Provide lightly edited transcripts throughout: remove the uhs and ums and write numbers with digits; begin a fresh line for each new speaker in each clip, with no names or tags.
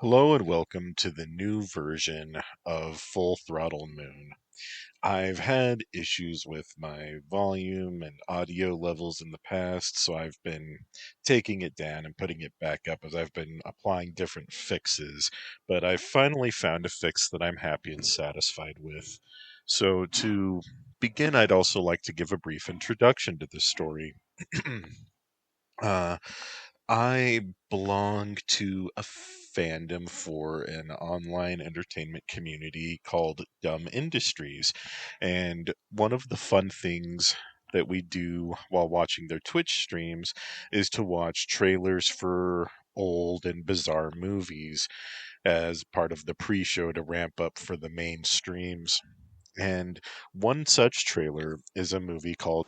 Hello and welcome to the new version of Full Throttle Moon. I've had issues with my volume and audio levels in the past, so I've been taking it down and putting it back up as I've been applying different fixes. But I've finally found a fix that I'm happy and satisfied with. So to begin, I'd also like to give a brief introduction to this story. uh, I belong to a fandom for an online entertainment community called Dumb Industries. And one of the fun things that we do while watching their Twitch streams is to watch trailers for old and bizarre movies as part of the pre show to ramp up for the main streams. And one such trailer is a movie called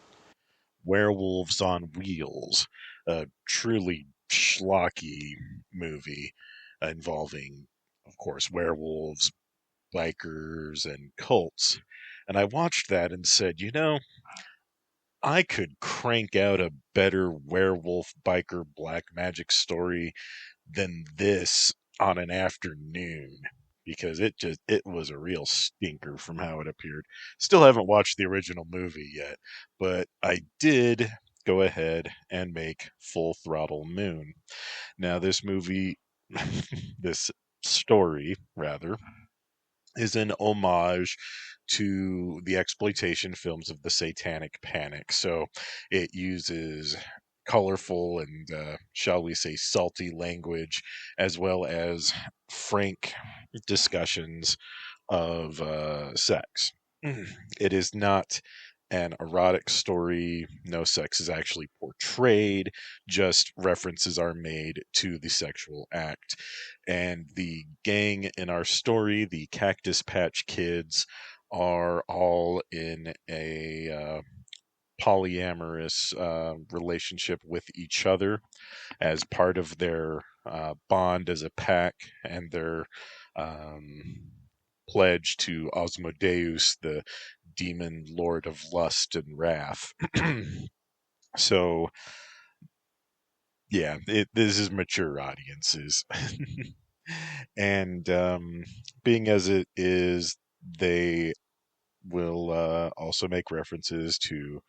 Werewolves on Wheels, a truly schlocky movie involving, of course, werewolves, bikers, and cults. And I watched that and said, I could crank out a better werewolf biker black magic story than this on an afternoon because it was a real stinker from how it appeared. Still haven't watched the original movie yet, but I did go ahead and make Full Throttle Moon. Now this movie this story rather is an homage to the exploitation films of the Satanic Panic. So it uses colorful and, shall we say, salty language, as well as frank discussions of sex. It is not an erotic story. No sex is actually portrayed, just references are made to the sexual act. And the gang in our story, the Cactus Patch Kids, are all in a polyamorous relationship with each other as part of their bond as a pack and their um, pledge to Osmodeus, the demon lord of lust and wrath. So, yeah, this is mature audiences. And being as it is, they will also make references to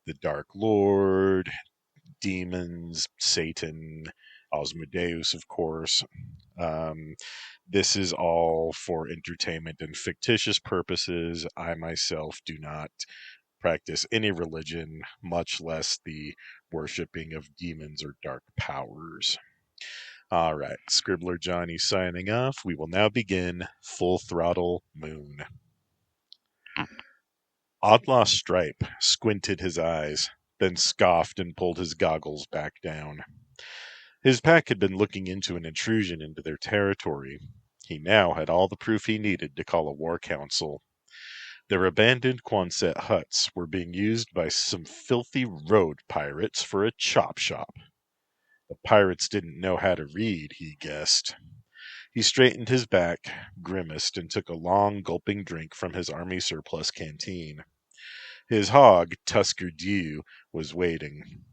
the Dark Lord, demons, Satan, Osmodeus, of course. Um, this is all for entertainment and fictitious purposes. I myself do not practice any religion, much less the worshipping of demons or dark powers. All right, Scribbler Johnny signing off. We will now begin Full Throttle Moon. Outlaw Stripe squinted his eyes, then scoffed and pulled his goggles back down. His pack had been looking into an intrusion into their territory. He now had all the proof he needed to call a war council. Their abandoned Quonset huts were being used by some filthy road pirates for a chop shop. The pirates didn't know how to read, he guessed. He straightened his back, grimaced, and took a long, gulping drink from his army surplus canteen. His hog, Tusker Dew, was waiting.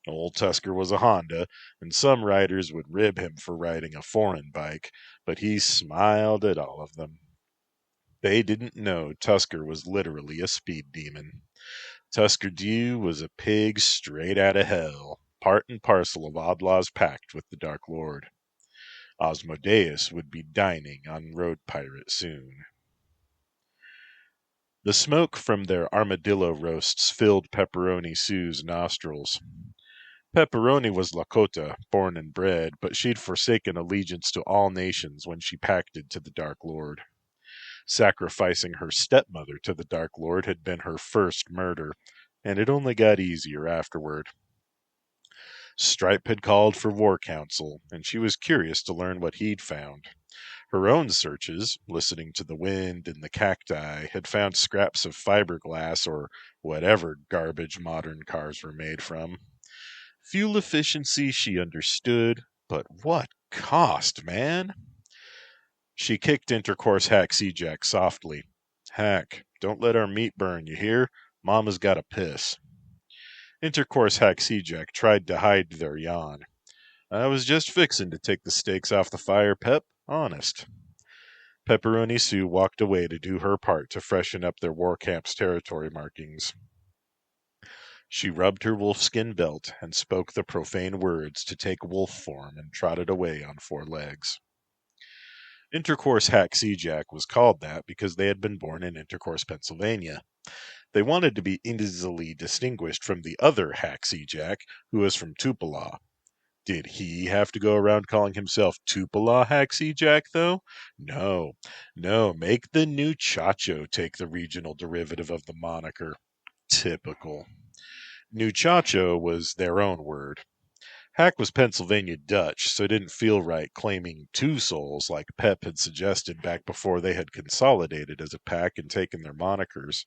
Old Tusker was a Honda, and some riders would rib him for riding a foreign bike, but he smiled at all of them. They didn't know Tusker was literally a speed demon. Tusker Dew was a pig straight out of hell, part and parcel of Outlaw's pact with the Dark Lord. Osmodeus would be dining on Road Pirate soon. The smoke from their armadillo roasts filled Pepperoni Sue's nostrils. Pepperoni was Lakota, born and bred, but she'd forsaken allegiance to all nations when she pacted to the Dark Lord. Sacrificing her stepmother to the Dark Lord had been her first murder, and it only got easier afterward. Stripe had called for war council, and she was curious to learn what he'd found. Her own searches, listening to the wind and the cacti, had found scraps of fiberglass or whatever garbage modern cars were made from. Fuel efficiency she understood, but what cost, man? She kicked Intercourse Hack Seajack softly. Hack, don't let our meat burn, you hear? Mama's got a piss. Intercourse Hack Seajack tried to hide their yawn. I was just fixin' to take the steaks off the fire, Pep. Honest. Pepperoni Sue walked away to do her part to freshen up their war camp's territory markings. She rubbed her wolfskin belt and spoke the profane words to take wolf form and trotted away on 4 legs. Intercourse Hack Sea-Jack was called that because they had been born in Intercourse, Pennsylvania. They wanted to be easily distinguished from the other Hack Sea-Jack, who was from Tupelo. Did he have to go around calling himself Tupelo Hack Sea-Jack, though? No. Make the new Chacho take the regional derivative of the moniker. Typical. New Chacho was their own word. Hack was Pennsylvania Dutch, so it didn't feel right claiming 2 souls like Pep had suggested back before they had consolidated as a pack and taken their monikers.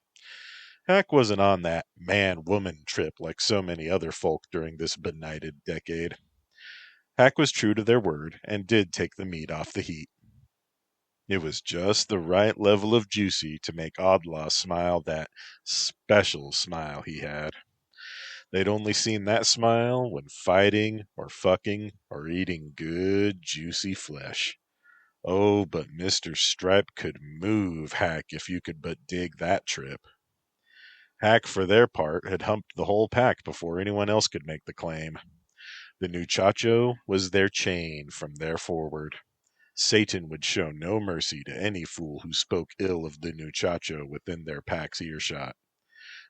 Hack wasn't on that man-woman trip like so many other folk during this benighted decade. Hack was true to their word and did take the meat off the heat. It was just the right level of juicy to make Oddlaw smile that special smile he had. They'd only seen that smile when fighting or fucking or eating good, juicy flesh. Oh, but Mr. Stripe could move Hack if you could but dig that trip. Hack, for their part, had humped the whole pack before anyone else could make the claim. The new Chacho was their chain from there forward. Satan would show no mercy to any fool who spoke ill of the new Chacho within their pack's earshot.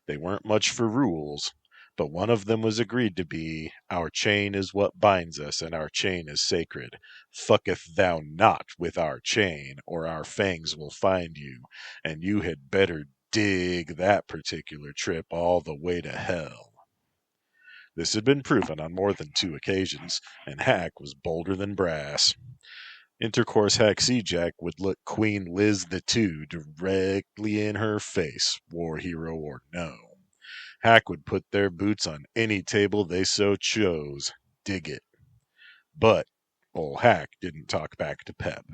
They weren't much for rules, but one of them was agreed to be, "Our chain is what binds us, and our chain is sacred. Fucketh thou not with our chain, or our fangs will find you, and you had better dig that particular trip all the way to hell." This had been proven on more than 2 occasions, and Hack was bolder than brass. Intercourse Hack Sea-Jack would look Queen Liz the Two directly in her face, war hero or no. Hack would put their boots on any table they so chose. Dig it. But ol' Hack didn't talk back to Pep.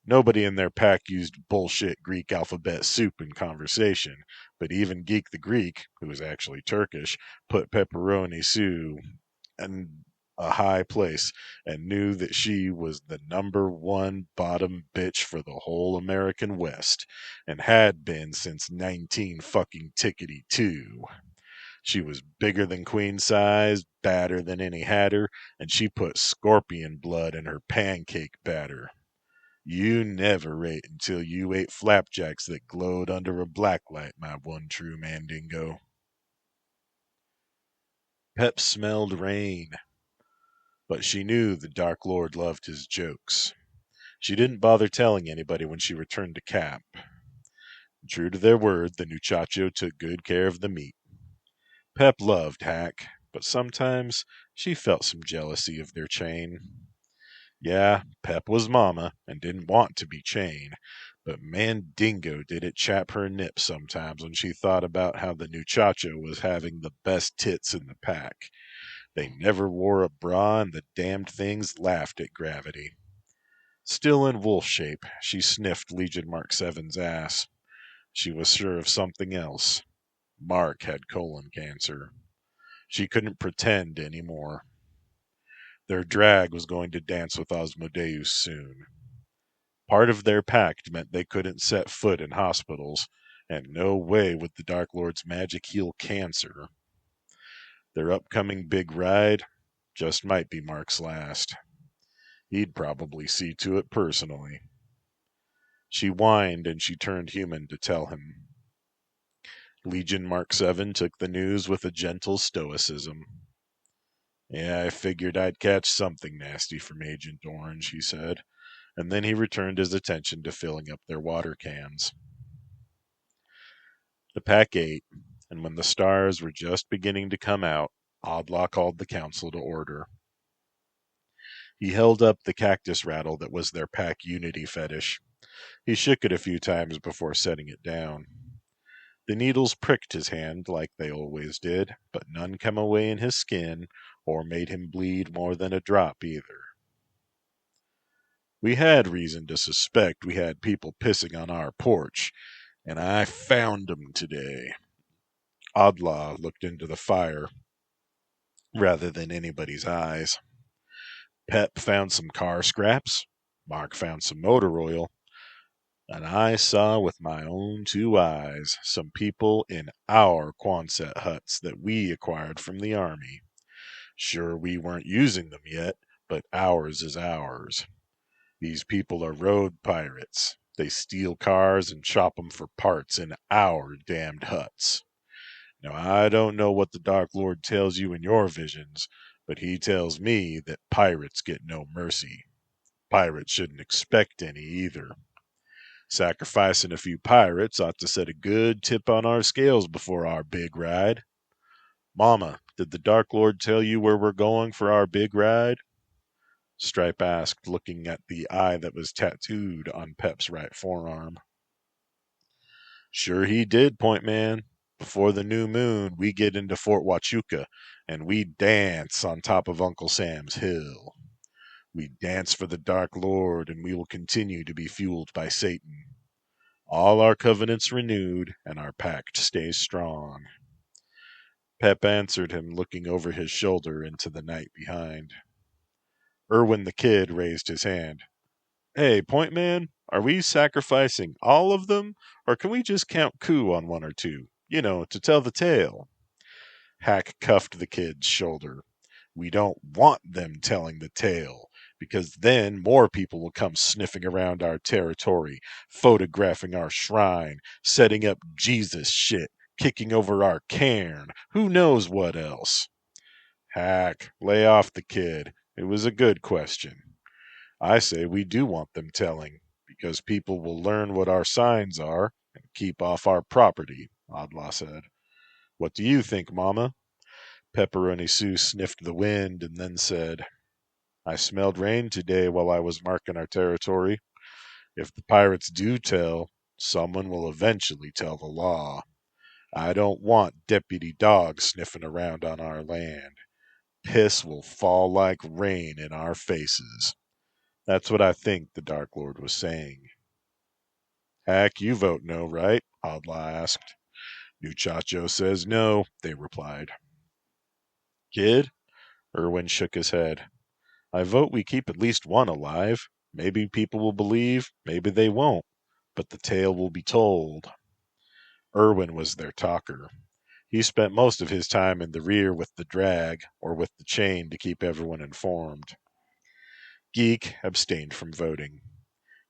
Nobody in their pack used bullshit Greek alphabet soup in conversation, but even Geek the Greek, who was actually Turkish, put Pepperoni Sue in a high place and knew that she was the #1 bottom bitch for the whole American West, and had been since 19 fucking tickety 2. She was bigger than queen size, badder than any hatter, and she put scorpion blood in her pancake batter. You never ate until you ate flapjacks that glowed under a blacklight, my one true mandingo. Pep smelled rain, but she knew the Dark Lord loved his jokes. She didn't bother telling anybody when she returned to camp. True to their word, the muchacho took good care of the meat. Pep loved Hack, but sometimes she felt some jealousy of their chain. Yeah, Pep was mama and didn't want to be chain, but Mandingo did it chap her nip sometimes when she thought about how the muchacho was having the best tits in the pack. They never wore a bra and the damned things laughed at gravity. Still in wolf shape, she sniffed Legion Mark 7's ass. She was sure of something else. Mark had colon cancer. She couldn't pretend any more. Their drag was going to dance with Osmodeus soon. Part of their pact meant they couldn't set foot in hospitals, and no way would the Dark Lord's magic heal cancer. Their upcoming big ride just might be Mark's last. He'd probably see to it personally. She whined and she turned human to tell him. Legion Mark 7 took the news with a gentle stoicism. "Yeah, I figured I'd catch something nasty from Agent Orange," he said, and then he returned his attention to filling up their water cans. The pack ate, and when the stars were just beginning to come out, Oddlaw called the council to order. He held up the cactus rattle that was their pack unity fetish. He shook it a few times before setting it down. The needles pricked his hand like they always did, but none came away in his skin or made him bleed more than a drop either. We had reason to suspect we had people pissing on our porch, and I found 'em today. Oddlaw looked into the fire rather than anybody's eyes. Pep found some car scraps. Mark found some motor oil, and I saw with my own two eyes some people in our Quonset huts that we acquired from the army. Sure, we weren't using them yet, but ours is ours. These people are road pirates. They steal cars and chop 'em for parts in our damned huts. Now, I don't know what the Dark Lord tells you in your visions, but he tells me that pirates get no mercy. Pirates shouldn't expect any either. Sacrificing a few pirates ought to set a good tip on our scales before our big ride. Mama, did the Dark Lord tell you where we're going for our big ride? Stripe asked, looking at the eye that was tattooed on Pep's right forearm. Sure he did, Point Man. Before the new moon, we get into Fort Huachuca, and we dance on top of Uncle Sam's hill. We dance for the Dark Lord, and we will continue to be fueled by Satan. All our covenants renewed, and our pact stays strong. Pep answered him, looking over his shoulder into the night behind. Irwin the Kid raised his hand. Hey, Point Man, are we sacrificing all of them, or can we just count coup on one or two? You know, to tell the tale. Hack cuffed the kid's shoulder. We don't want them telling the tale, because then more people will come sniffing around our territory, photographing our shrine, setting up Jesus shit, kicking over our cairn, who knows what else. Hack, lay off the kid. It was a good question. I say we do want them telling, because people will learn what our signs are and keep off our property, Odlaw said. What do you think, Mama? Pepperoni Sue sniffed the wind and then said, I smelled rain today while I was marking our territory. If the pirates do tell, someone will eventually tell the law. I don't want deputy dogs sniffing around on our land. Piss will fall like rain in our faces. That's what I think the Dark Lord was saying. Hack, you vote no, right? Odla asked. Muchacho says no, they replied. Kid? Irwin shook his head. I vote we keep at least one alive. Maybe people will believe, maybe they won't, but the tale will be told. Irwin was their talker. He spent most of his time in the rear with the drag, or with the chain to keep everyone informed. Geek abstained from voting.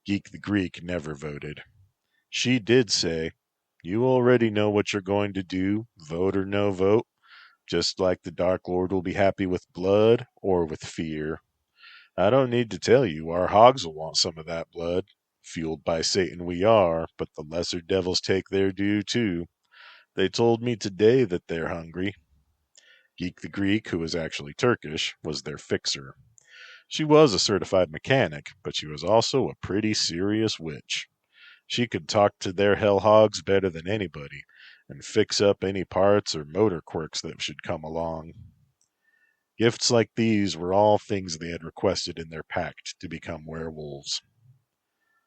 Geek the Greek never voted. She did say, You already know what you're going to do, vote or no vote, just like the Dark Lord will be happy with blood or with fear. I don't need to tell you, our hogs will want some of that blood. Fueled by Satan we are, but the lesser devils take their due too. They told me today that they're hungry. Geek the Greek, who was actually Turkish, was their fixer. She was a certified mechanic, but she was also a pretty serious witch. She could talk to their hell hogs better than anybody, and fix up any parts or motor quirks that should come along. Gifts like these were all things they had requested in their pact to become werewolves.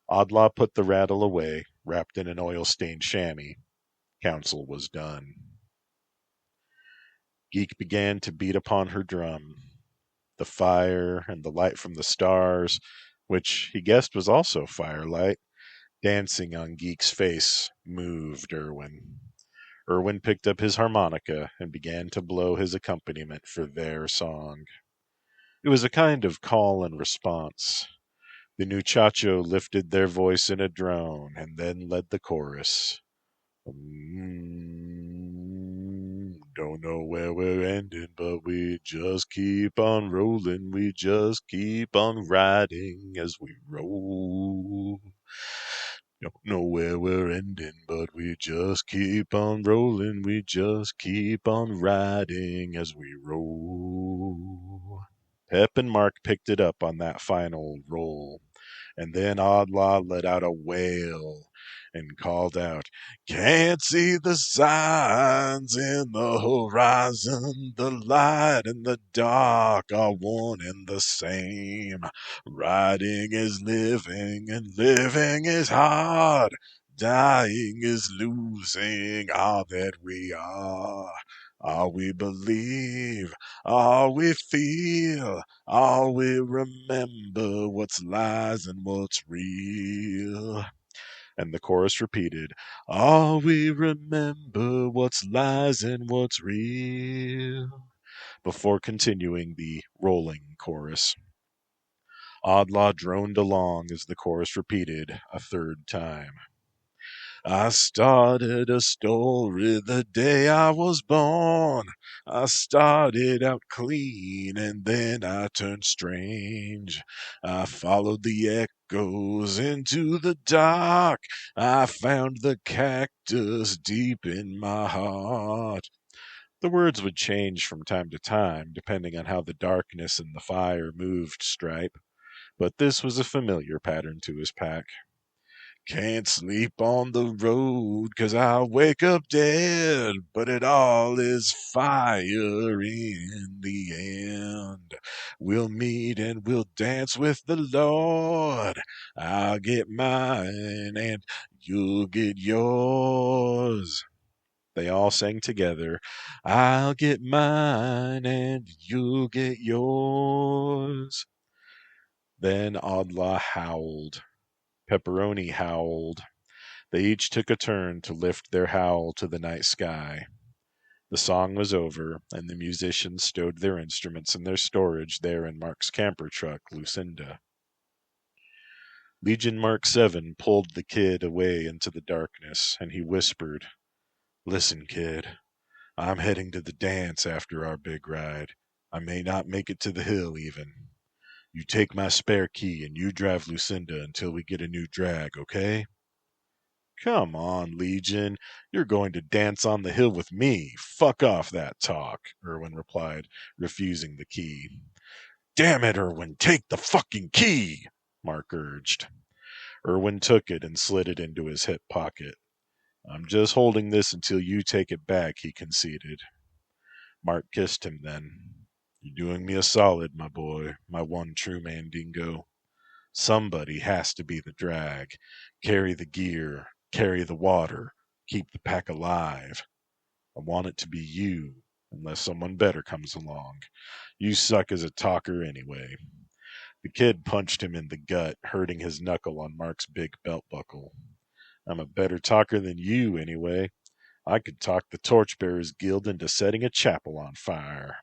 Odlaw put the rattle away, wrapped in an oil-stained chamois. Council was done. Geek began to beat upon her drum. The fire and the light from the stars, which he guessed was also firelight, dancing on Geek's face, moved Irwin. Irwin picked up his harmonica and began to blow his accompaniment for their song. It was a kind of call and response. The muchacho lifted their voice in a drone and then led the chorus. Don't know where we're ending, but we just keep on rolling. We just keep on riding as we roll. Don't know where we're ending, but we just keep on rolling. We just keep on riding as we roll. Pep and Mark picked it up on that final roll, and then Odlaw let out a wail and called out, Can't see the signs in the horizon. The light and the dark are one and the same. Riding is living, and living is hard. Dying is losing all that we are. All we believe, all we feel, all we remember, what's lies and what's real. And the chorus repeated, all we remember, what's lies and what's real, before continuing the rolling chorus. Oddlaw droned along as the chorus repeated a third time. I started a story the day I was born. I started out clean and then I turned strange. I followed the echoes into the dark. I found the cactus deep in my heart. The words would change from time to time, depending on how the darkness and the fire moved Stripe, but this was a familiar pattern to his pack. Can't sleep on the road 'cause I'll wake up dead, but it all is fire in the end. We'll meet and we'll dance with the Lord. I'll get mine and you'll get yours. They all sang together, I'll get mine and you'll get yours. Then Oddlaw howled. Pepperoni howled. They each took a turn to lift their howl to the night sky. The song was over, and the musicians stowed their instruments in their storage there in Mark's camper truck, Lucinda. Legion Mark 7 pulled the kid away into the darkness, and he whispered, Listen, kid, I'm heading to the dance after our big ride. I may not make it to the hill, even. You take my spare key, and you drive Lucinda until we get a new drag, okay? Come on, Legion. You're going to dance on the hill with me. Fuck off that talk, Irwin replied, refusing the key. Damn it, Irwin, take the fucking key, Mark urged. Irwin took it and slid it into his hip pocket. I'm just holding this until you take it back, he conceded. Mark kissed him then. You're doing me a solid, my boy, my one true mandingo. Somebody has to be the drag, carry the gear, carry the water, keep the pack alive. I want it to be you, unless someone better comes along. You suck as a talker anyway. The kid punched him in the gut, hurting his knuckle on Mark's big belt buckle. I'm a better talker than you, anyway. I could talk the Torchbearers Guild into setting a chapel on fire.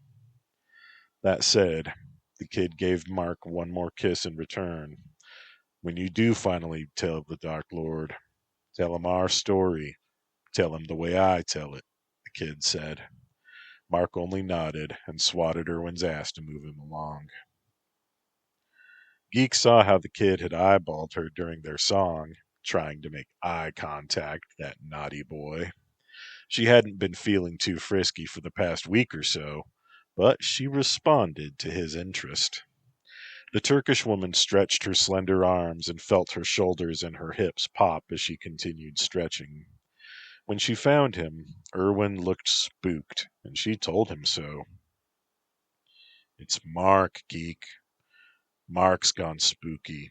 That said, the kid gave Mark one more kiss in return. When you do finally tell the Dark Lord, tell him our story. Tell him the way I tell it, the kid said. Mark only nodded and swatted Irwin's ass to move him along. Geek saw how the kid had eyeballed her during their song, trying to make eye contact, that naughty boy. She hadn't been feeling too frisky for the past week or so, but she responded to his interest. The Turkish woman stretched her slender arms and felt her shoulders and her hips pop as she continued stretching. When she found him, Irwin looked spooked, and she told him so. It's Mark, Geek. Mark's gone spooky.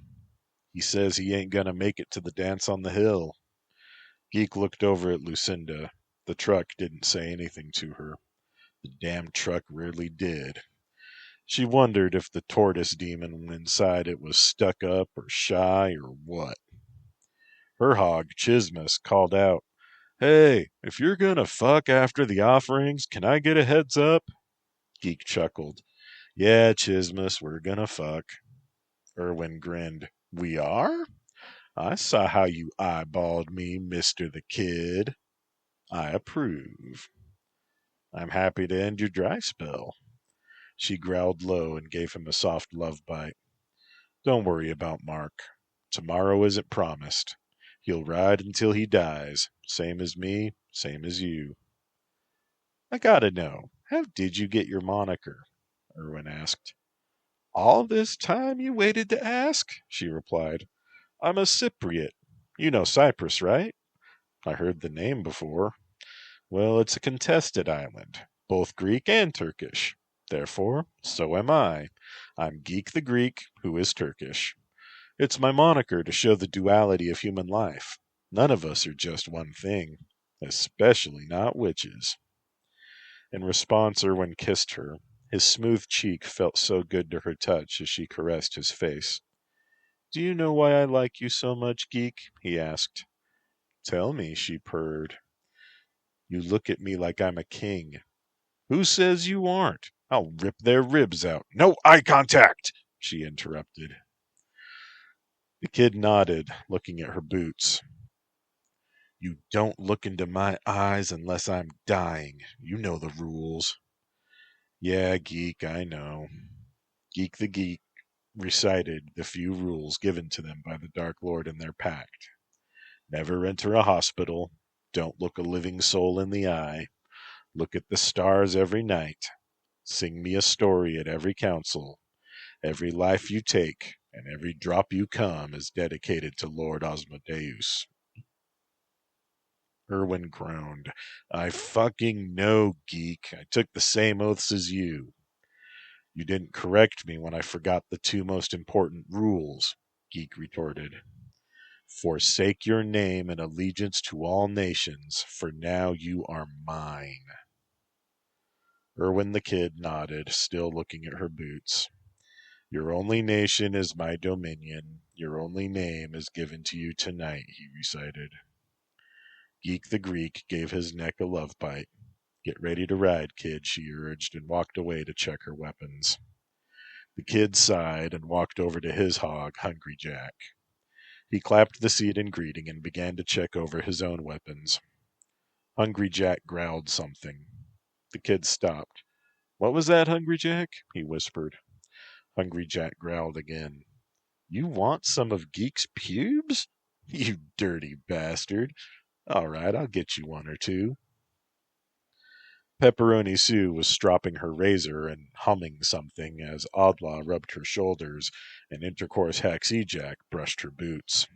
He says he ain't gonna make it to the dance on the hill. Geek looked over at Lucinda. The truck didn't say anything to her. The damn truck rarely did. She wondered if the tortoise demon inside it was stuck up or shy or what. Her hog, Chismus, called out, Hey, if you're gonna fuck after the offerings, can I get a heads up? Geek chuckled. Yeah, Chismus, we're gonna fuck. Irwin grinned. We are? I saw how you eyeballed me, Mr. the Kid. I approve. I'm happy to end your dry spell. She growled low and gave him a soft love bite. Don't worry about Mark. Tomorrow isn't promised. He'll ride until he dies. Same as me, same as you. I gotta know, how did you get your moniker? Irwin asked. All this time you waited to ask? She replied. I'm a Cypriot. You know Cyprus, right? I heard the name before. Well, it's a contested island, both Greek and Turkish. Therefore, so am I. I'm Geek the Greek, who is Turkish. It's my moniker to show the duality of human life. None of us are just one thing, especially not witches. In response, Irwin kissed her. His smooth cheek felt so good to her touch as she caressed his face. "Do you know why I like you so much, geek?" he asked. "Tell me," she purred. "You look at me like I'm a king." "Who says you aren't? I'll rip their ribs out." "No eye contact!" she interrupted. The kid nodded, looking at her boots. "You don't look into my eyes unless I'm dying. You know the rules." "Yeah, geek, I know." Geek the geek recited the few rules given to them by the Dark Lord in their pact. Never enter a hospital. Don't look a living soul in the eye. Look at the stars every night. Sing me a story at every council. Every life you take and every drop you come is dedicated to Lord Osmodeus. Irwin groaned. "I fucking know, geek. I took the same oaths as you." "You didn't correct me when I forgot the two most important rules," Geek retorted. "Forsake your name and allegiance to all nations, for now you are mine." Irwin the kid nodded, still looking at her boots. "Your only nation is my dominion. Your only name is given to you tonight," he recited. Geek the Greek gave his neck a love bite. "Get ready to ride, kid," she urged, and walked away to check her weapons. The kid sighed and walked over to his hog, Hungry Jack. He clapped the seat in greeting and began to check over his own weapons. Hungry Jack growled something. The kid stopped. "What was that, Hungry Jack?" he whispered. Hungry Jack growled again. "You want some of Geek's pubes? You dirty bastard. All right, I'll get you one or two." Pepperoni Sue was stropping her razor and humming something as Oddlaw rubbed her shoulders and Intercourse Haxie Jack brushed her boots.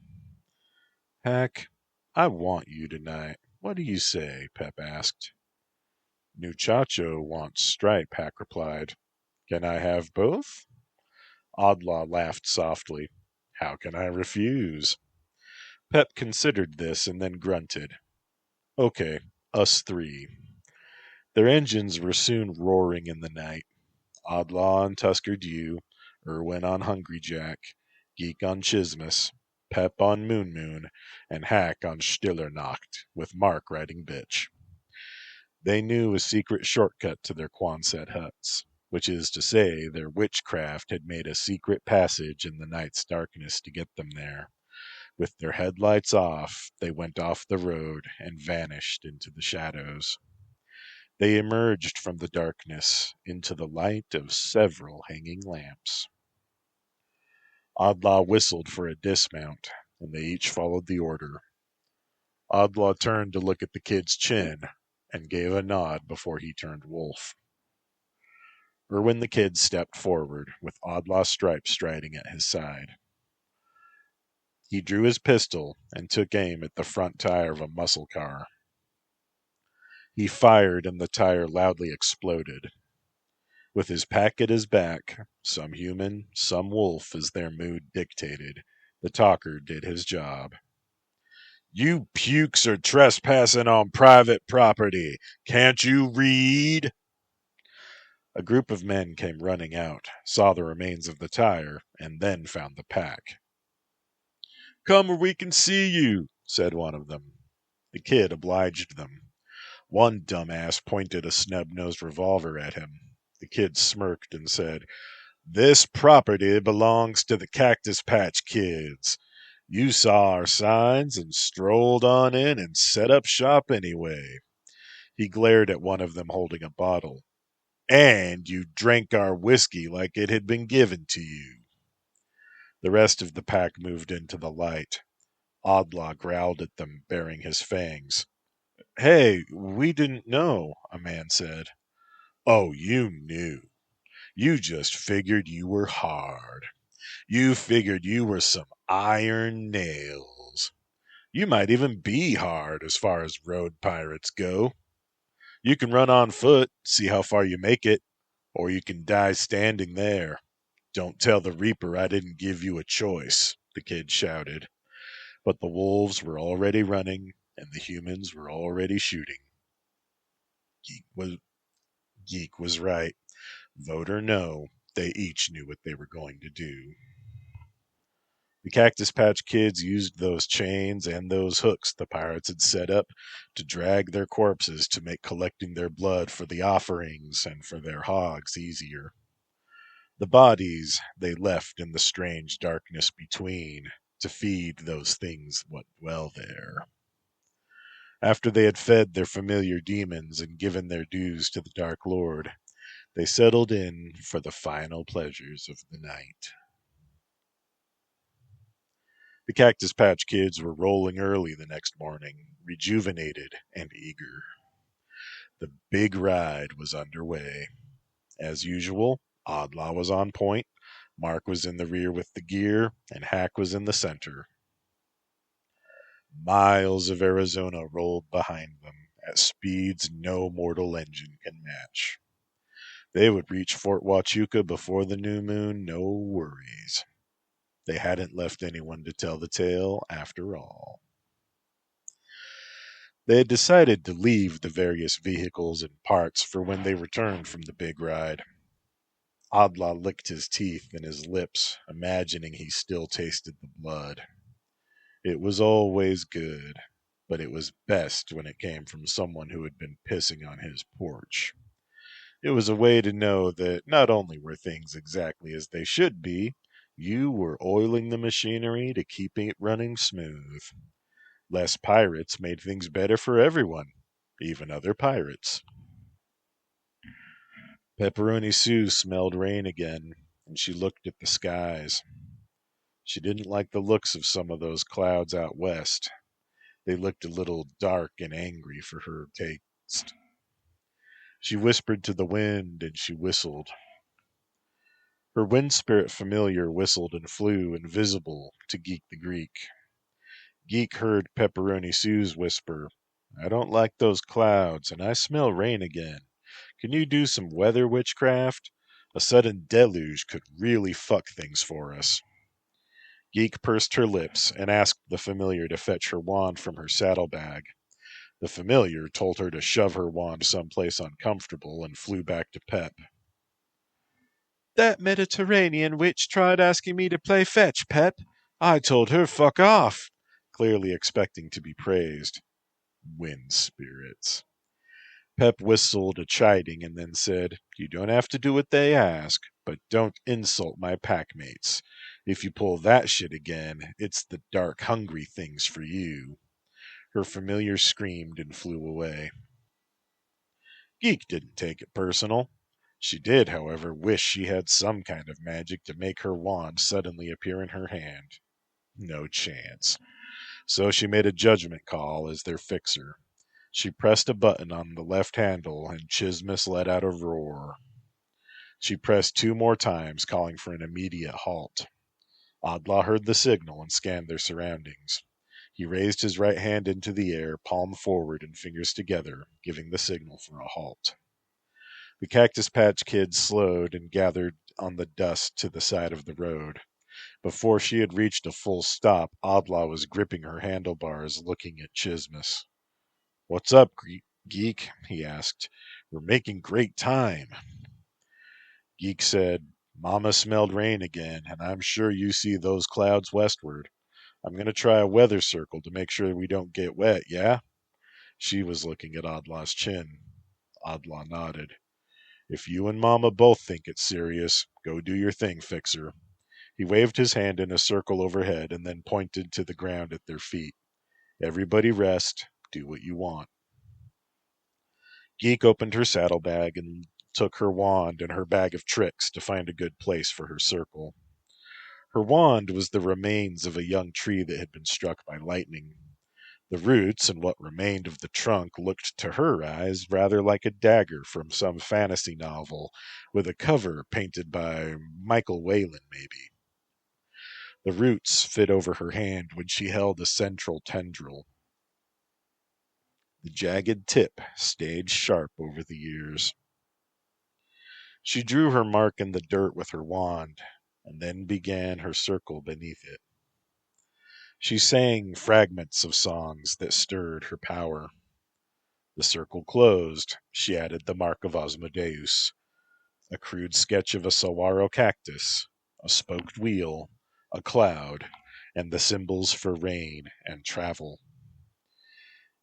"Hack, I want you tonight. What do you say?" Pep asked. "Muchacho wants Stripe," Hack replied. "Can I have both?" Oddlaw laughed softly. "How can I refuse?" Pep considered this and then grunted. "Okay, us three." Their engines were soon roaring in the night. Oddlaw on Tusker Dew, Irwin on Hungry Jack, Geek on Chismus, Pep on Moon Moon, and Hack on Stillernacht, with Mark riding bitch. They knew a secret shortcut to their Quonset huts, which is to say their witchcraft had made a secret passage in the night's darkness to get them there. With their headlights off, they went off the road and vanished into the shadows. They emerged from the darkness into the light of several hanging lamps. Oddlaw whistled for a dismount, and they each followed the order. Oddlaw turned to look at the kid's chin, and gave a nod before he turned wolf. Irwin the kid stepped forward, with Oddlaw Stripe striding at his side. He drew his pistol and took aim at the front tire of a muscle car. He fired, and the tire loudly exploded. With his pack at his back, some human, some wolf as their mood dictated, the talker did his job. "You pukes are trespassing on private property. Can't you read?" A group of men came running out, saw the remains of the tire, and then found the pack. "Come where we can see you," said one of them. The kid obliged them. One dumbass pointed a snub-nosed revolver at him. The kid smirked and said, "This property belongs to the Cactus Patch Kids. You saw our signs and strolled on in and set up shop anyway." He glared at one of them holding a bottle. "And you drank our whiskey like it had been given to you." The rest of the pack moved into the light. Oddlaw growled at them, baring his fangs. "Hey, we didn't know," a man said. "Oh, you knew. You just figured you were hard. You figured you were some iron nails. You might even be hard as far as road pirates go. You can run on foot, see how far you make it, or you can die standing there. Don't tell the Reaper I didn't give you a choice," the kid shouted. But the wolves were already running, and the humans were already shooting. Geek was right. Vote or no, they each knew what they were going to do. The Cactus Patch Kids used those chains and those hooks the pirates had set up to drag their corpses to make collecting their blood for the offerings and for their hogs easier. The bodies they left in the strange darkness between to feed those things what dwell there. After they had fed their familiar demons and given their dues to the Dark Lord, they settled in for the final pleasures of the night. The Cactus Patch Kids were rolling early the next morning, rejuvenated and eager. The big ride was underway. As usual, Oddlaw was on point, Mark was in the rear with the gear, and Hack was in the center. Miles of Arizona rolled behind them at speeds no mortal engine can match. They would reach Fort Huachuca before the new moon, no worries. They hadn't left anyone to tell the tale after all. They had decided to leave the various vehicles and parts for when they returned from the big ride. Oddlaw licked his teeth and his lips, imagining he still tasted the blood. It was always good, but it was best when it came from someone who had been pissing on his porch. It was a way to know that not only were things exactly as they should be, you were oiling the machinery to keep it running smooth. Less pirates made things better for everyone, even other pirates. Pepperoni Sue smelled rain again, and she looked at the skies. She didn't like the looks of some of those clouds out west. They looked a little dark and angry for her taste. She whispered to the wind, and she whistled. Her wind spirit familiar whistled and flew, invisible to Geek the Greek. Geek heard Pepperoni Sue's whisper, I don't like those clouds, and I smell rain again. Can you do some weather witchcraft? A sudden deluge could really fuck things for us. Geek pursed her lips and asked the familiar to fetch her wand from her saddlebag. The familiar told her to shove her wand someplace uncomfortable and flew back to Pep. That Mediterranean witch tried asking me to play fetch, Pep. I told her fuck off, clearly expecting to be praised. Wind spirits. Pep whistled a chiding and then said, You don't have to do what they ask, but don't insult my packmates. If you pull that shit again, it's the dark, hungry things for you. Her familiar screamed and flew away. Geek didn't take it personal. She did, however, wish she had some kind of magic to make her wand suddenly appear in her hand. No chance. So she made a judgment call as their fixer. She pressed a button on the left handle, and Chismus let out a roar. She pressed 2 more times, calling for an immediate halt. Oddlaw heard the signal and scanned their surroundings. He raised his right hand into the air, palm forward and fingers together, giving the signal for a halt. The Cactus Patch Kids slowed and gathered on the dust to the side of the road. Before she had reached a full stop, Oddlaw was gripping her handlebars, looking at Chismus. What's up, Geek? He asked. We're making great time. Geek said, Mama smelled rain again, and I'm sure you see those clouds westward. I'm going to try a weather circle to make sure we don't get wet, yeah? She was looking at Oddlaw's chin. Oddlaw nodded. If you and Mama both think it's serious, go do your thing, Fixer. He waved his hand in a circle overhead and then pointed to the ground at their feet. Everybody rest. Do what you want. Geek opened her saddlebag and took her wand and her bag of tricks to find a good place for her circle. Her wand was the remains of a young tree that had been struck by lightning. The roots and what remained of the trunk looked to her eyes rather like a dagger from some fantasy novel, with a cover painted by Michael Whalen, maybe. The roots fit over her hand when she held a central tendril. The jagged tip stayed sharp over the years. She drew her mark in the dirt with her wand, and then began her circle beneath it. She sang fragments of songs that stirred her power. The circle closed. She added the mark of Osmodeus, a crude sketch of a saguaro cactus, a spoked wheel, a cloud, and the symbols for rain and travel.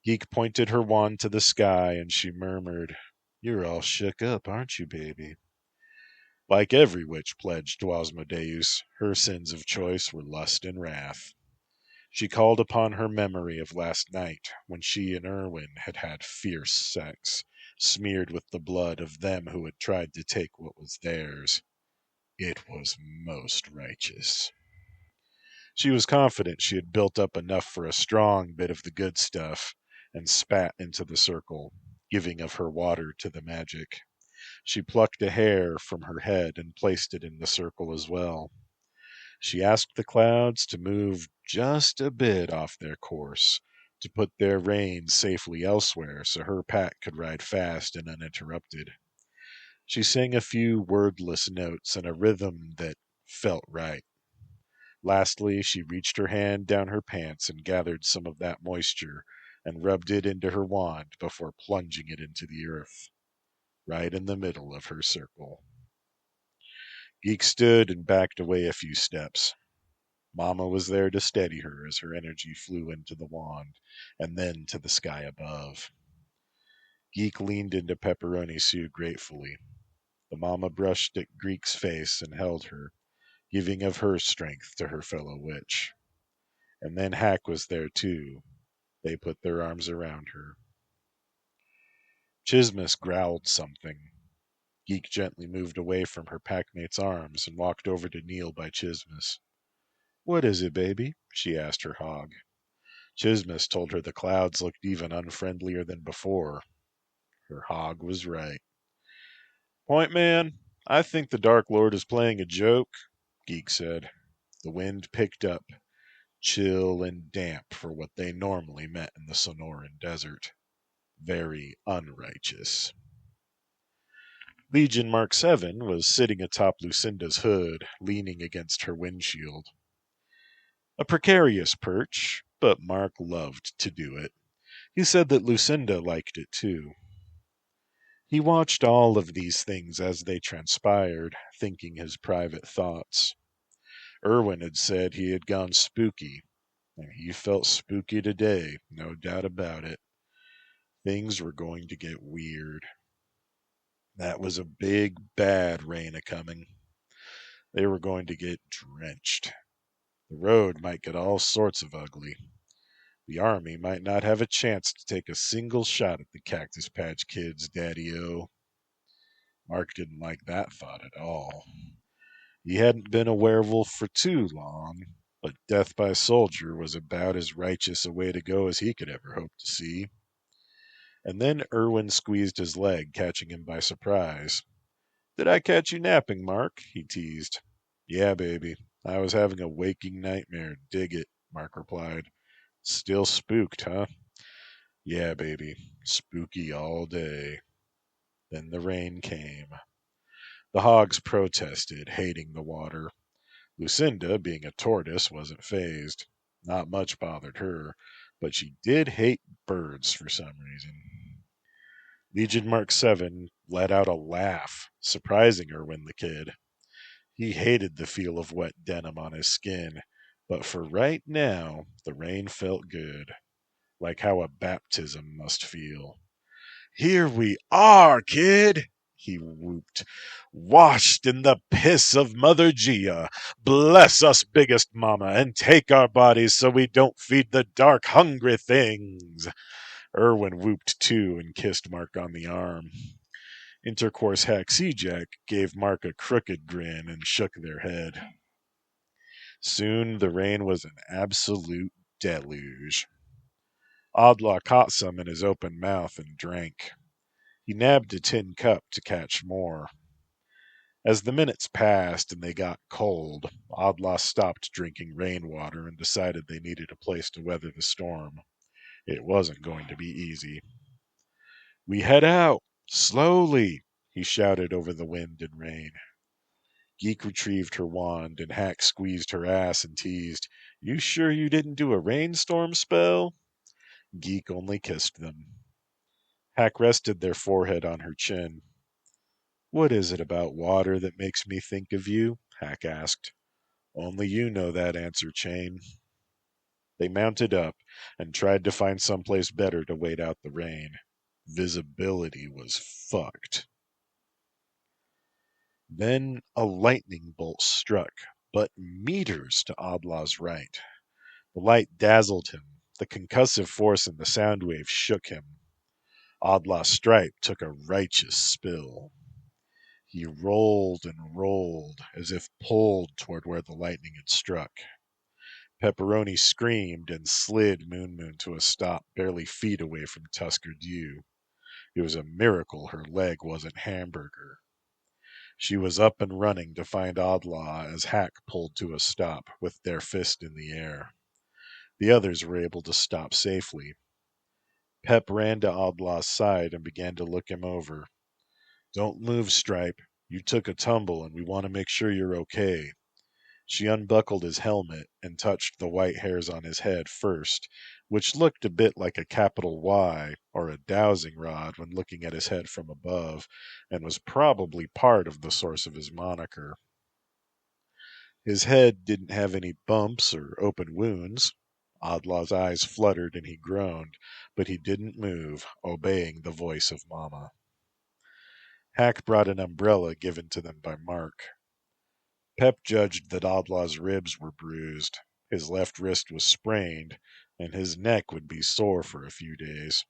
Geek pointed her wand to the sky, and she murmured, "You're all shook up, aren't you, baby?" Like every witch pledged to Osmodeus, her sins of choice were lust and wrath. She called upon her memory of last night, when she and Erwin had had fierce sex, smeared with the blood of them who had tried to take what was theirs. It was most righteous. She was confident she had built up enough for a strong bit of the good stuff, and spat into the circle, giving of her water to the magic. She plucked a hair from her head and placed it in the circle as well. She asked the clouds to move just a bit off their course, to put their rain safely elsewhere so her pack could ride fast and uninterrupted. She sang a few wordless notes in a rhythm that felt right. Lastly, she reached her hand down her pants and gathered some of that moisture and rubbed it into her wand before plunging it into the earth, right in the middle of her circle. Geek stood and backed away a few steps. Mama was there to steady her as her energy flew into the wand and then to the sky above. Geek leaned into Pepperoni Sue gratefully. The mama brushed at Geek's face and held her, giving of her strength to her fellow witch. And then Hack was there too. They put their arms around her. Chismus growled something. Geek gently moved away from her packmate's arms and walked over to kneel by Chismus. "What is it, baby?" she asked her hog. Chismus told her the clouds looked even unfriendlier than before. Her hog was right. "Point man, I think the Dark Lord is playing a joke," Geek said. The wind picked up, chill and damp for what they normally met in the Sonoran Desert. Very unrighteous. Legion Mark 7 was sitting atop Lucinda's hood, leaning against her windshield. A precarious perch, but Mark loved to do it. He said that Lucinda liked it too. He watched all of these things as they transpired, thinking his private thoughts. Erwin had said he had gone spooky, and he felt spooky today, no doubt about it. Things were going to get weird. That was a big, bad rain a-coming. They were going to get drenched. The road might get all sorts of ugly. The army might not have a chance to take a single shot at the Cactus Patch Kids, Daddy-O. Mark didn't like that thought at all. He hadn't been a werewolf for too long, but death by soldier was about as righteous a way to go as he could ever hope to see. And then Erwin squeezed his leg, catching him by surprise. "Did I catch you napping, Mark?" he teased. "Yeah, baby. I was having a waking nightmare. Dig it," Mark replied. "Still spooked, huh?" "Yeah, baby. Spooky all day." Then the rain came. The hogs protested, hating the water. Lucinda, being a tortoise, wasn't fazed. Not much bothered her, but she did hate birds for some reason. Legion Mark 7 let out a laugh, surprising Erwin the kid. He hated the feel of wet denim on his skin, but for right now, the rain felt good, like how a baptism must feel. "Here we are, kid," he whooped, "washed in the piss of Mother Gia. Bless us, biggest mama, and take our bodies so we don't feed the dark, hungry things." Erwin whooped too and kissed Mark on the arm. Intercourse Hack Jack gave Mark a crooked grin and shook their head. Soon the rain was an absolute deluge. Oddlaw caught some in his open mouth and drank. He nabbed a tin cup to catch more. As the minutes passed and they got cold, Oddlaw stopped drinking rainwater and decided they needed a place to weather the storm. It wasn't going to be easy. "We head out, slowly," he shouted over the wind and rain. Geek retrieved her wand, and Hack squeezed her ass and teased, "You sure you didn't do a rainstorm spell?" Geek only kissed them. Hack rested their forehead on her chin. "What is it about water that makes me think of you?" Hack asked. "Only you know that answer, Chain." They mounted up and tried to find someplace better to wait out the rain. Visibility was fucked. Then a lightning bolt struck, but meters to Odlaw's right. The light dazzled him. The concussive force in the sound wave shook him. Odlaw's stripe took a righteous spill. He rolled and rolled, as if pulled toward where the lightning had struck. Pepperoni screamed and slid Moon Moon to a stop barely feet away from Tusker Dew. It was a miracle her leg wasn't hamburger. She was up and running to find Odlaw as Hack pulled to a stop, with their fist in the air. The others were able to stop safely. Pep ran to Odlaw's side and began to look him over. "Don't move, Stripe. You took a tumble, and we want to make sure you're okay." She unbuckled his helmet and touched the white hairs on his head first, which looked a bit like a capital Y or a dowsing rod when looking at his head from above, and was probably part of the source of his moniker. His head didn't have any bumps or open wounds. Odlaw's eyes fluttered and he groaned, but he didn't move, obeying the voice of Mama. Hack brought an umbrella given to them by Mark. Pep judged that Odlaw's ribs were bruised, his left wrist was sprained, and his neck would be sore for a few days.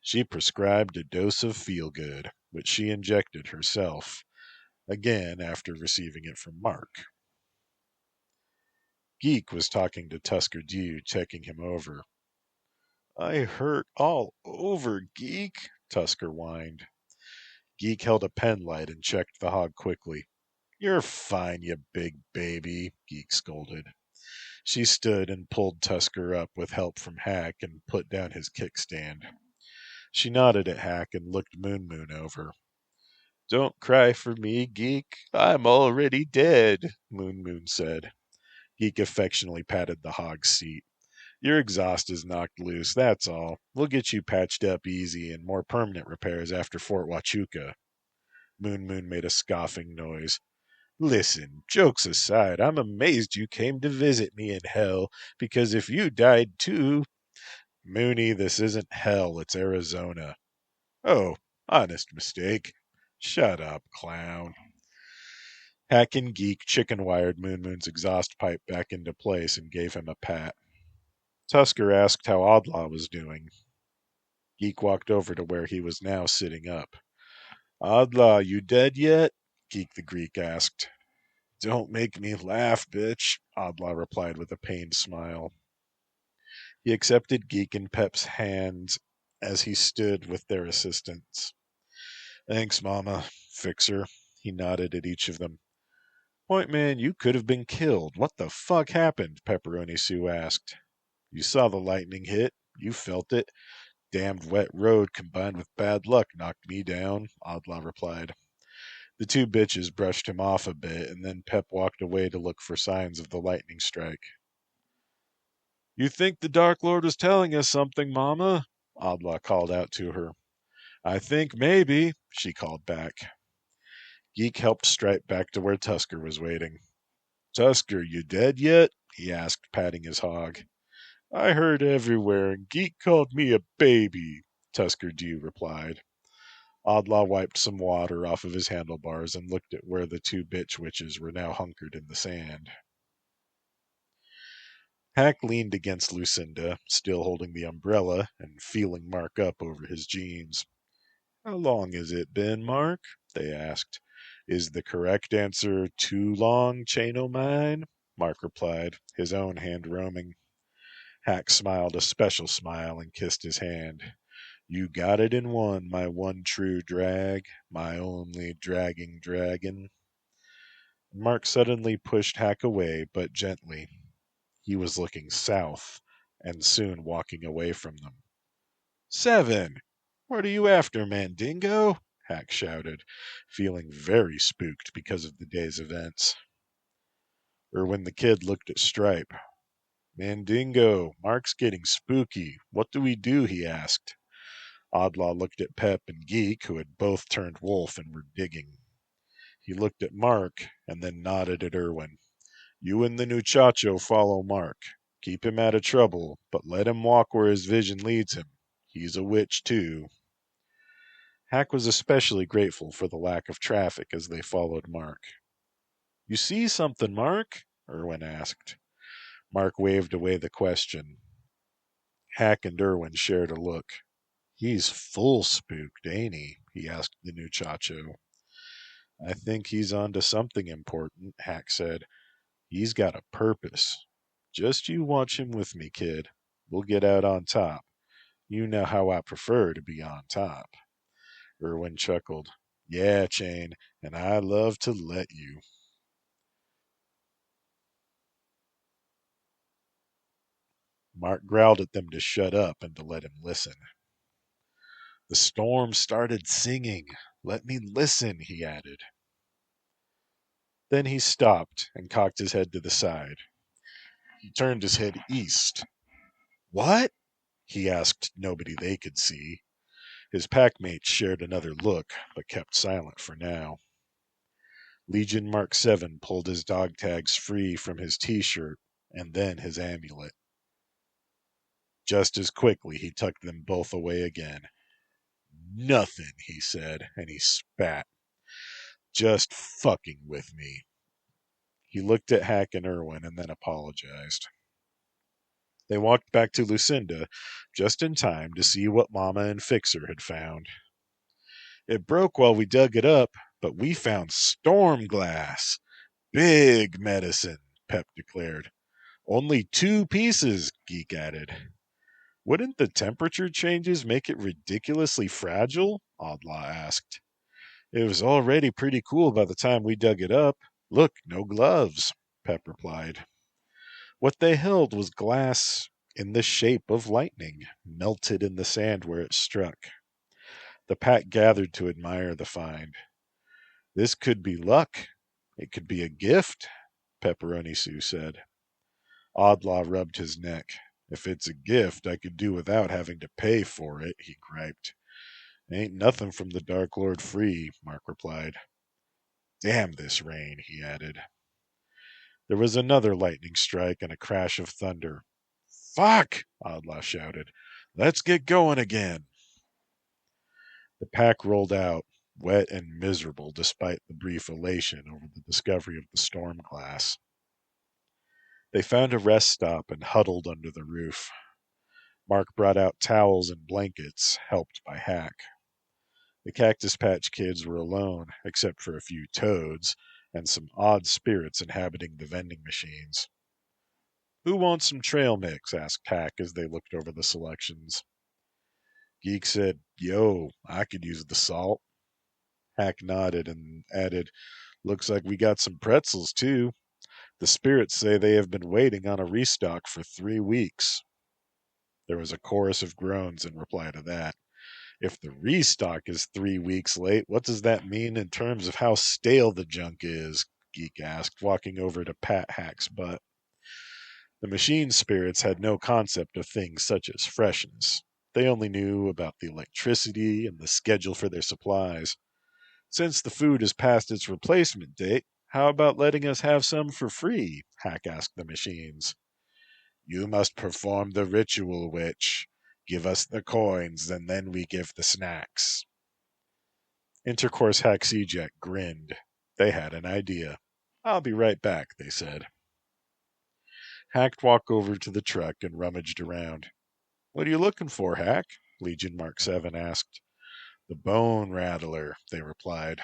She prescribed a dose of feel-good, which she injected herself, again after receiving it from Mark. Geek was talking to Tusker Dew, checking him over. "I hurt all over, Geek," Tusker whined. Geek held a pen light and checked the hog quickly. "You're fine, you big baby," Geek scolded. She stood and pulled Tusker up with help from Hack and put down his kickstand. She nodded at Hack and looked Moon Moon over. "Don't cry for me, Geek. I'm already dead," Moon Moon said. Geek affectionately patted the hog's seat. "Your exhaust is knocked loose, that's all. We'll get you patched up easy and more permanent repairs after Fort Huachuca." Moon Moon made a scoffing noise. "Listen, jokes aside, I'm amazed you came to visit me in hell, because if you died too—" "Mooney, this isn't hell, it's Arizona." "Oh, honest mistake." "Shut up, clown." Hack and Geek chicken-wired Moon Moon's exhaust pipe back into place and gave him a pat. Tusker asked how Odlaw was doing. Geek walked over to where he was now sitting up. "Odlaw, you dead yet?" Geek the Greek asked. "Don't make me laugh, bitch," Odlaw replied with a pained smile. He accepted Geek and Pep's hands as he stood with their assistance. "Thanks, Mama. Fixer." He nodded at each of them. "Point man, you could have been killed. What the fuck happened?" Pepperoni Sue asked. "You saw the lightning hit. You felt it. Damned wet road combined with bad luck knocked me down," Odlaw replied. The two bitches brushed him off a bit, and then Pep walked away to look for signs of the lightning strike. "You think the Dark Lord was telling us something, Mama?" Odlaw called out to her. "I think maybe," she called back. Geek helped Stripe back to where Tusker was waiting. "Tusker, you dead yet?" he asked, patting his hog. "I heard everywhere, and Geek called me a baby," Tusker Dew replied. Odlaw wiped some water off of his handlebars and looked at where the two bitch witches were now hunkered in the sand. Hack leaned against Lucinda, still holding the umbrella and feeling Mark up over his jeans. "How long has it been, Mark?" they asked. "Is the correct answer too long, chain o' mine?" Mark replied, his own hand roaming. Hack smiled a special smile and kissed his hand. "You got it in one, my one true drag, my only dragging dragon." Mark suddenly pushed Hack away, but gently. He was looking south, and soon walking away from them. "Seven! What are you after, Mandingo?" Hack shouted, feeling very spooked because of the day's events. When the Kid looked at Stripe. "Mandingo, Mark's getting spooky. What do we do?" he asked. Oddlaw looked at Pep and Geek, who had both turned wolf and were digging. He looked at Mark, and then nodded at Irwin. You and the muchacho follow Mark. Keep him out of trouble, but let him walk where his vision leads him. He's a witch, too. Hack was especially grateful for the lack of traffic as they followed Mark. You see something, Mark? Irwin asked. Mark waved away the question. Hack and Irwin shared a look. He's full spooked, ain't he? He asked the muchacho. I think he's on to something important, Hack said. He's got a purpose. Just you watch him with me, kid. We'll get out on top. You know how I prefer to be on top. Irwin chuckled. Yeah, Chain, and I love to let you. Mark growled at them to shut up and to let him listen. The storm started singing. Let me listen, he added. Then he stopped and cocked his head to the side. He turned his head east. What? He asked nobody they could see. His packmates shared another look, but kept silent for now. Legion Mark 7 pulled his dog tags free from his t-shirt and then his amulet. Just as quickly, he tucked them both away again. Nothing, he said, and he spat. Just fucking with me. He looked at Hack and Irwin and then apologized. They walked back to Lucinda just in time to see what Mama and Fixer had found. It broke while we dug it up, but we found storm glass. Big medicine, Pep declared. Only 2 pieces, Geek added. Wouldn't the temperature changes make it ridiculously fragile? Oddlaw asked. It was already pretty cool by the time we dug it up. Look, no gloves, Pep replied. What they held was glass in the shape of lightning, melted in the sand where it struck. The pack gathered to admire the find. This could be luck. It could be a gift, Pepperoni Sue said. Oddlaw rubbed his neck. If it's a gift, I could do without having to pay for it, he griped. Ain't nothing from the Dark Lord free, Mark replied. Damn this rain, he added. There was another lightning strike and a crash of thunder. Fuck! Oddlaw shouted. Let's get going again. The pack rolled out, wet and miserable despite the brief elation over the discovery of the storm glass. They found a rest stop and huddled under the roof. Mark brought out towels and blankets, helped by Hack. The Cactus Patch Kids were alone, except for a few toads and some odd spirits inhabiting the vending machines. Who wants some trail mix? Asked Hack as they looked over the selections. Geek said, Yo, I could use the salt. Hack nodded and added, Looks like we got some pretzels, too. The spirits say they have been waiting on a restock for 3 weeks. There was a chorus of groans in reply to that. If the restock is 3 weeks late, what does that mean in terms of how stale the junk is? Geek asked, walking over to pat Hack's butt. The machine spirits had no concept of things such as freshness. They only knew about the electricity and the schedule for their supplies. Since the food is past its replacement date, how about letting us have some for free? Hack asked the machines. You must perform the ritual, witch. Give us the coins, and then we give the snacks. Intercourse Hack Sejak grinned. They had an idea. I'll be right back, they said. Hack walked over to the truck and rummaged around. What are you looking for, Hack? Legion Mark 7 asked. The Bone Rattler, they replied.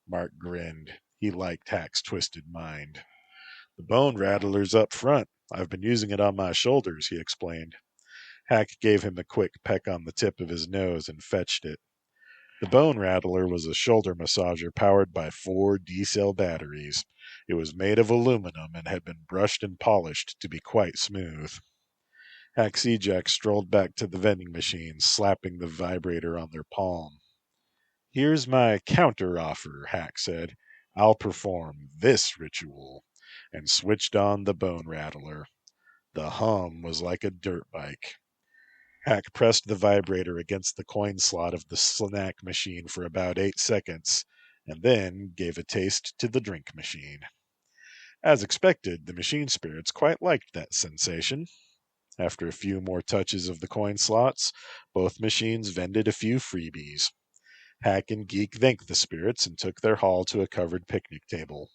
Mark grinned. He liked Hack's twisted mind. The Bone Rattler's up front. I've been using it on my shoulders, he explained. Hack gave him a quick peck on the tip of his nose and fetched it. The Bone Rattler was a shoulder massager powered by 4 D-cell batteries. It was made of aluminum and had been brushed and polished to be quite smooth. Hack Sejak strolled back to the vending machines, slapping the vibrator on their palm. Here's my counter-offer, Hack said. I'll perform this ritual, and switched on the Bone Rattler. The hum was like a dirt bike. Hack pressed the vibrator against the coin slot of the snack machine for about 8 seconds, and then gave a taste to the drink machine. As expected, the machine spirits quite liked that sensation. After a few more touches of the coin slots, both machines vended a few freebies. Hack and Geek thanked the spirits and took their haul to a covered picnic table.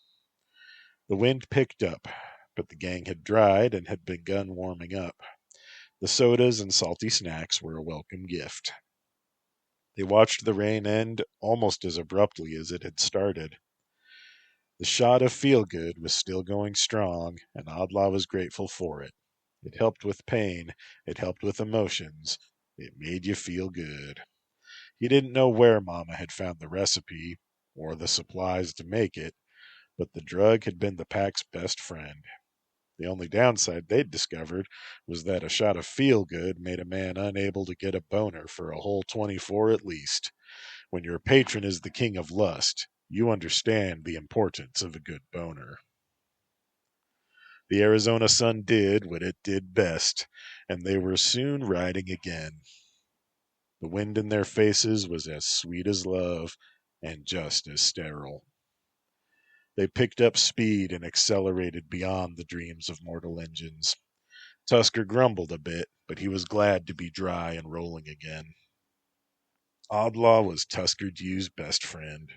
The wind picked up, but the gang had dried and had begun warming up. The sodas and salty snacks were a welcome gift. They watched the rain end almost as abruptly as it had started. The shot of feel-good was still going strong, and Adla was grateful for it. It helped with pain, it helped with emotions, it made you feel good. He didn't know where Mama had found the recipe, or the supplies to make it, but the drug had been the pack's best friend. The only downside they'd discovered was that a shot of feel-good made a man unable to get a boner for a whole 24 at least. When your patron is the king of lust, you understand the importance of a good boner. The Arizona sun did what it did best, and they were soon riding again. The wind in their faces was as sweet as love, and just as sterile. They picked up speed and accelerated beyond the dreams of mortal engines. Tusker grumbled a bit, but he was glad to be dry and rolling again. Odlaw was Tusker Dew's best friend.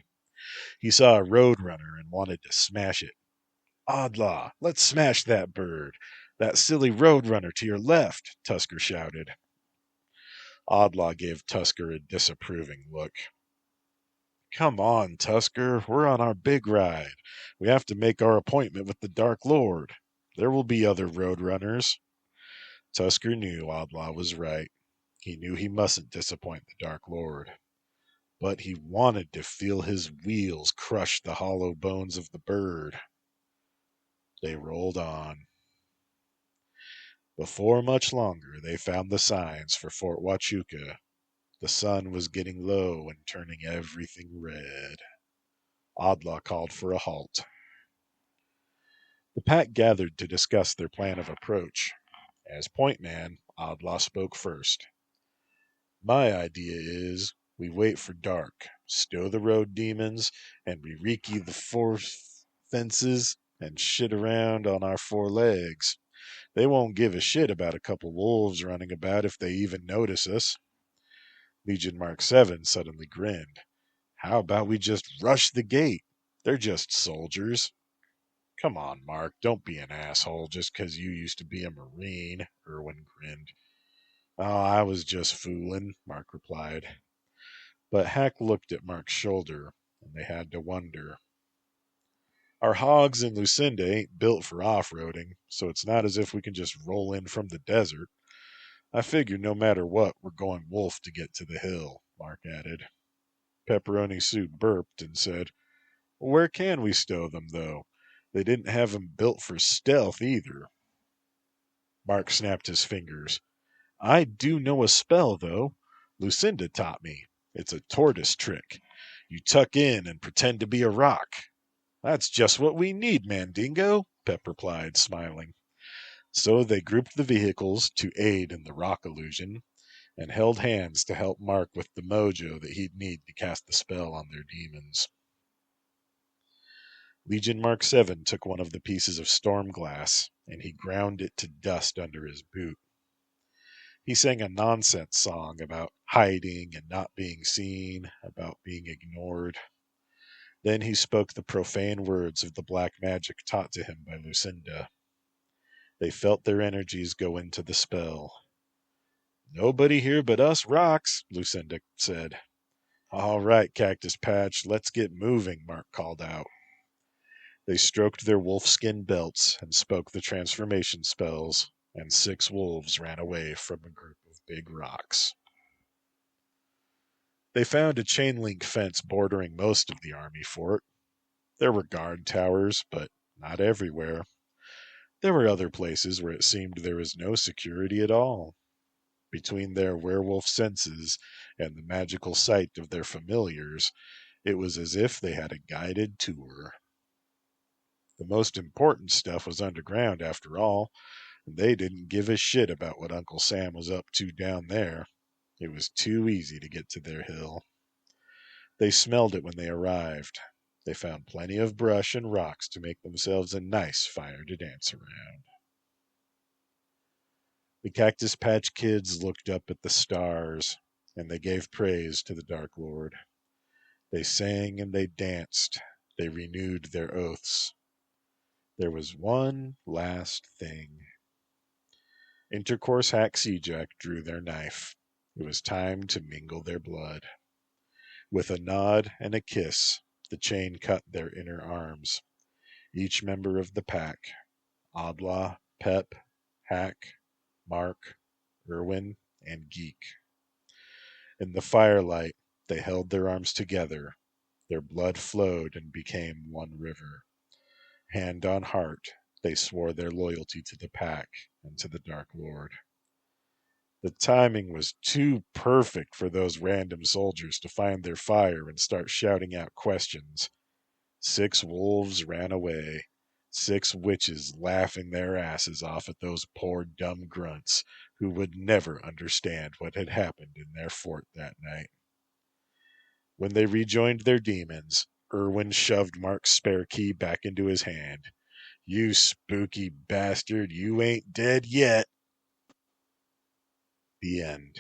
He saw a roadrunner and wanted to smash it. Odlaw, let's smash that bird. That silly roadrunner to your left, Tusker shouted. Odlaw gave Tusker a disapproving look. Come on, Tusker, we're on our big ride. We have to make our appointment with the Dark Lord. There will be other roadrunners. Tusker knew Odlaw was right. He knew he mustn't disappoint the Dark Lord. But he wanted to feel his wheels crush the hollow bones of the bird. They rolled on. Before much longer, they found the signs for Fort Huachuca. The sun was getting low and turning everything red. Odlaw called for a halt. The pack gathered to discuss their plan of approach. As point man, Odlaw spoke first. My idea is, we wait for dark, stow the road demons, and we rekey the four fences and shit around on our four legs. They won't give a shit about a couple wolves running about if they even notice us. Legion Mark 7 suddenly grinned. How about we just rush the gate? They're just soldiers. Come on, Mark, don't be an asshole just 'cause you used to be a Marine, Irwin grinned. Oh, I was just fooling, Mark replied. But Hack looked at Mark's shoulder, and they had to wonder. Our hogs in Lucinda ain't built for off-roading, so it's not as if we can just roll in from the desert. I figure no matter what, we're going wolf to get to the hill, Mark added. Pepperoni Sue burped and said, Where can we stow them, though? They didn't have 'em built for stealth, either. Mark snapped his fingers. I do know a spell, though. Lucinda taught me. It's a tortoise trick. You tuck in and pretend to be a rock. That's just what we need, Mandingo, Pep replied, smiling. So they grouped the vehicles to aid in the rock illusion, and held hands to help Mark with the mojo that he'd need to cast the spell on their demons. Legion Mark 7 took one of the pieces of storm glass, and he ground it to dust under his boot. He sang a nonsense song about hiding and not being seen, about being ignored. Then he spoke the profane words of the black magic taught to him by Lucinda. They felt their energies go into the spell. Nobody here but us rocks, Lucinda said. All right, Cactus Patch, let's get moving, Mark called out. They stroked their wolfskin belts and spoke the transformation spells, and 6 wolves ran away from a group of big rocks. They found a chain-link fence bordering most of the army fort. There were guard towers, but not everywhere. There were other places where it seemed there was no security at all. Between their werewolf senses and the magical sight of their familiars, it was as if they had a guided tour. The most important stuff was underground, after all. They didn't give a shit about what Uncle Sam was up to down there. It was too easy to get to their hill. They smelled it when they arrived. They found plenty of brush and rocks to make themselves a nice fire to dance around. The Cactus Patch Kids looked up at the stars, and they gave praise to the Dark Lord. They sang and they danced. They renewed their oaths. There was one last thing. Intercourse Hack Seajack drew their knife. It was time to mingle their blood. With a nod and a kiss, the chain cut their inner arms. Each member of the pack, Abla, Pep, Hack, Mark, Irwin, and Geek. In the firelight, they held their arms together. Their blood flowed and became one river. Hand on heart, they swore their loyalty to the pack and to the Dark Lord. The timing was too perfect for those random soldiers to find their fire and start shouting out questions. 6 wolves ran away. 6 witches laughing their asses off at those poor dumb grunts who would never understand what had happened in their fort that night. When they rejoined their demons, Irwin shoved Mark's spare key back into his hand. You spooky bastard, you ain't dead yet. The end.